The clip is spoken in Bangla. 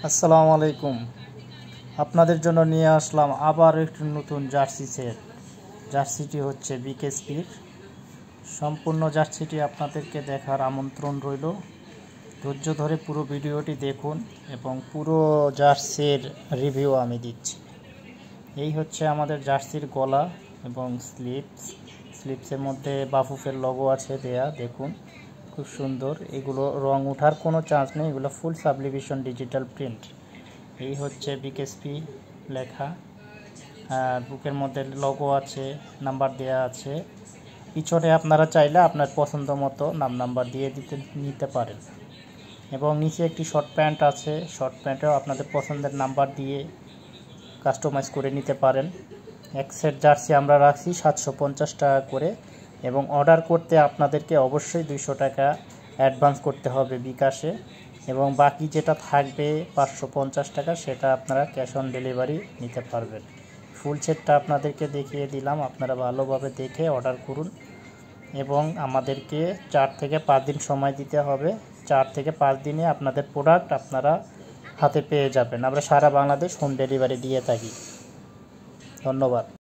আসসালামু আলাইকুম। আপনাদের জন্য নিয়ে আসলাম আবার একটি নতুন জার্সি সেট। জার্সিটি হচ্ছে বিকেএসপির। সম্পূর্ণ জার্সিটি আপনাদেরকে দেখার আমন্ত্রণ রইল। ধৈর্য ধরে পুরো ভিডিওটি দেখুন এবং পুরো জার্সির রিভিউ আমি দিচ্ছি। এই হচ্ছে আমাদের জার্সির গলা এবং স্লিপসের মধ্যে বাফুফের লোগো আছে দেয়া, দেখুন খুব সুন্দর। এগুলো রং ওঠার কোনো চান্স নেই, এগুলো ফুল সাবলিমেশন ডিজিটাল প্রিন্ট। এই হচ্ছে বিকেএসপি লেখা, বুকের মধ্যে লোগো আছে, নাম্বার দেয়া আছে। পিছনে আপনারা চাইলে আপনার পছন্দ মতো নাম্বার দিয়ে নিতে পারেন। এবং নিচে একটি শর্ট প্যান্ট আছে, শর্ট প্যান্টেও আপনাদের পছন্দের নাম্বার দিয়ে কাস্টমাইজ করে নিতে পারেন। এক সেট জার্সি আমরা রাখছি 750 টাকা করে, এবং অর্ডার করতে আপনাদেরকে অবশ্যই 200 টাকা অ্যাডভান্স করতে হবে বিকাশে, এবং বাকি যেটা থাকবে 550 টাকা সেটা আপনারা ক্যাশ অন ডেলিভারি নিতে পারবেন। ফুল সেটটা আপনাদেরকে দেখিয়ে দিলাম, আপনারা ভালোভাবে দেখে অর্ডার করুন এবং আমাদেরকে 4 থেকে 5 দিন সময় দিতে হবে। 4 থেকে 5 দিনে আপনাদের প্রোডাক্ট আপনারা হাতে পেয়ে যাবেন। আমরা সারা বাংলাদেশ হোম ডেলিভারি দিয়ে থাকি। ধন্যবাদ।